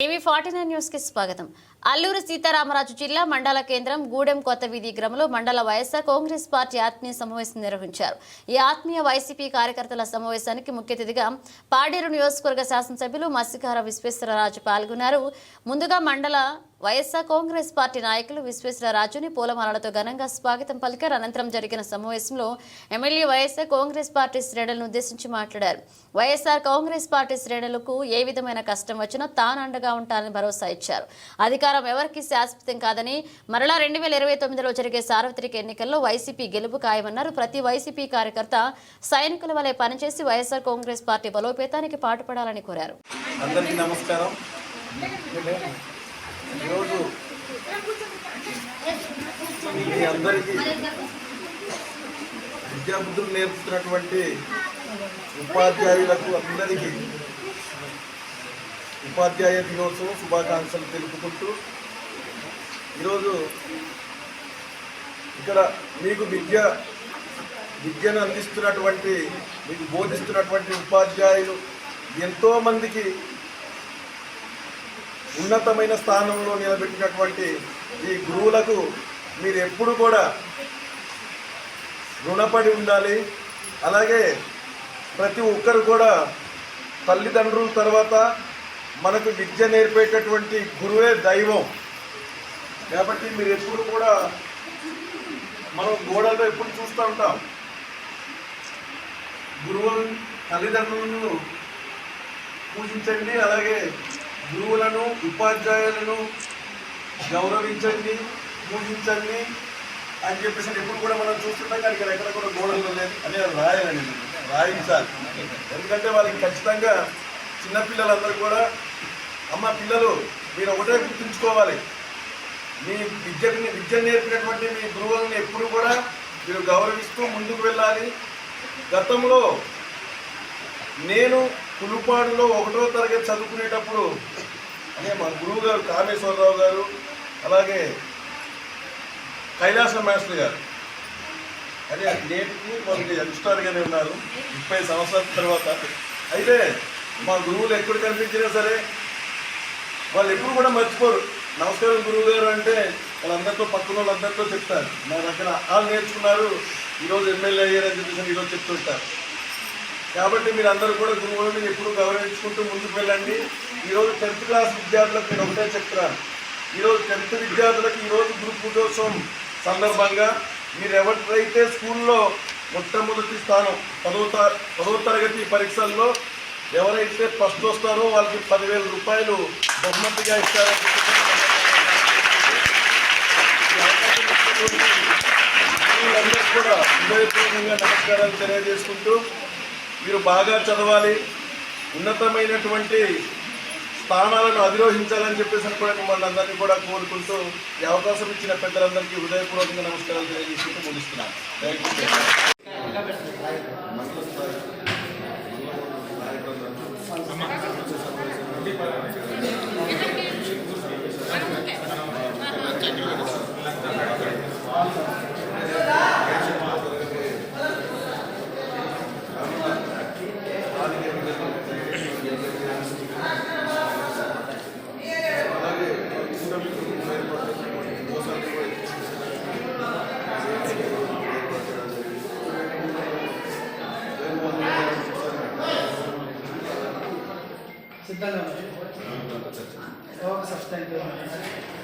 టీవీ49 news కి స్వాగతం. అల్లూరు సీతారామరాజు జిల్లా మండల కేంద్రం గూడెం కొత్త వీధి గ్రామంలో మండల వైఎస్ఆర్ కాంగ్రెస్ పార్టీ ఆత్మీయ సమావేశం నిర్వహించారు. ఈ ఆత్మీయ వైసీపీ కార్యకర్తల సమావేశానికి ముఖ్య అతిథిగా పాడేరు నియోజకవర్గ శాసనసభ్యులు మత్స్యకార విశ్వేశ్వరరాజు పాల్గొన్నారు. ముందుగా మండల వైఎస్ఆర్ కాంగ్రెస్ పార్టీ నాయకులు విశ్వేశ్వరరాజుని పూలమాలలతో ఘనంగా స్వాగతం పలికారు. అనంతరం జరిగిన సమావేశంలో ఎమ్మెల్యే వైఎస్ఆర్ కాంగ్రెస్ పార్టీ శ్రేణులను ఉద్దేశించి మాట్లాడారు. వైఎస్ఆర్ కాంగ్రెస్ పార్టీ శ్రేణులకు ఏ విధమైన కష్టం వచ్చినా తాను అండగా ఉంటానని భరోసా ఇచ్చారు. అధికారం ఎవరికి శాశ్వతం కాదని మరలా 2029లో జరిగే సార్వత్రిక ఎన్నికల్లో వైసీపీ గెలుపు ఖాయమన్నారు. ప్రతి వైసీపీ కార్యకర్త సైనికుల వలె పనిచేసి వైఎస్ఆర్ కాంగ్రెస్ పార్టీ బలోపేతానికి పాటుపడాలని కోరారు. అందరికీ నమస్కారం. ఈరోజు మీ అందరికీ విద్యాబుద్ధులు నేర్పుతున్నటువంటి ఉపాధ్యాయులకు అందరికీ ఉపాధ్యాయ దినోత్సవం శుభాకాంక్షలు తెలుపుకుంటూ ఈరోజు ఇక్కడ మీకు విద్యను అందిస్తున్నటువంటి మీకు బోధిస్తున్నటువంటి ఉపాధ్యాయులు ఎంతోమందికి ఉన్నతమైన స్థానంలో నిలబెట్టినటువంటి ఈ గురువులకు మీరు ఎప్పుడు కూడా రుణపడి ఉండాలి. అలాగే ప్రతి ఒక్కరు కూడా తల్లిదండ్రుల తర్వాత మనకు విద్య నేర్పేటటువంటి గురువే దైవం. కాబట్టి మీరు ఎప్పుడు కూడా మనం గోడల్లో ఎప్పుడు చూస్తూ ఉంటాం, గురువులను తల్లిదండ్రులను పూజించండి, అలాగే గురువులను ఉపాధ్యాయులను గౌరవించండి, పూజించండి అని చెప్పేసి ఎప్పుడు కూడా మనం చూస్తుంటాం. కానీ ఇక్కడ ఎక్కడ కూడా గోడలు లేదు అని రాయాలని రాయించాలి. ఎందుకంటే వాళ్ళకి ఖచ్చితంగా చిన్నపిల్లలందరూ కూడా పిల్లలు మీరు ఒకటే గుర్తుంచుకోవాలి, మీ విద్య నేర్పినటువంటి మీ గురువులను ఎప్పుడు కూడా మీరు గౌరవిస్తూ ముందుకు వెళ్ళాలి. గతంలో నేను పులుపాడులో 1వ తరగతి చదువుకునేటప్పుడు మా గురువు గారు కామేశ్వరరావు గారు, అలాగే కైలాస మాస్టర్ గారు అదే నేటికి మనకి యంగ్స్టర్గానే ఉన్నారు 30 సంవత్సరాల తర్వాత. అయితే మా గురువులు ఎక్కడ కనిపించినా సరే వాళ్ళు ఎప్పుడు కూడా మర్చిపోరు. నమస్కారం గురువు గారు అంటే వాళ్ళందరితో పక్కన వాళ్ళందరితో చెప్తారు, మా దగ్గర వాళ్ళు నేర్చుకున్నారు, ఈరోజు ఎమ్మెల్యే అయ్యారని చెప్పేసి ఈరోజు చెప్తుంటారు. కాబట్టి మీరు అందరూ కూడా గురువులను ఎప్పుడు గౌరవించుకుంటూ ముందుకు వెళ్ళండి. ఈరోజు 10th క్లాస్ విద్యార్థులకు నేను ఒకటే చెప్తున్నాను, ఈరోజు 10th విద్యార్థులకు ఈరోజు గురు పూజోత్సవం సందర్భంగా మీరు ఎవరైతే స్కూల్లో మొట్టమొదటి స్థానం 10వ తరగతి పరీక్షల్లో ఎవరైతే ఫస్ట్ వస్తారో వాళ్ళకి 10,000 రూపాయలు బహుమతిగా ఇస్తారని అందరికీ కూడా హృదయపూర్వకంగా నమస్కారాలు తెలియజేసుకుంటూ మీరు బాగా చదవాలి, ఉన్నతమైనటువంటి స్థానాలను అధిరోహించాలని చెప్పేసి కూడా మిమ్మల్ని అందరినీ కూడా కోరుకుంటూ ఈ అవకాశం ఇచ్చిన పెద్దలందరికీ హృదయపూర్వకంగా నమస్కారాలు తెలియజేసుకుంటూ ముగిస్తున్నాను. సిద్ధంగా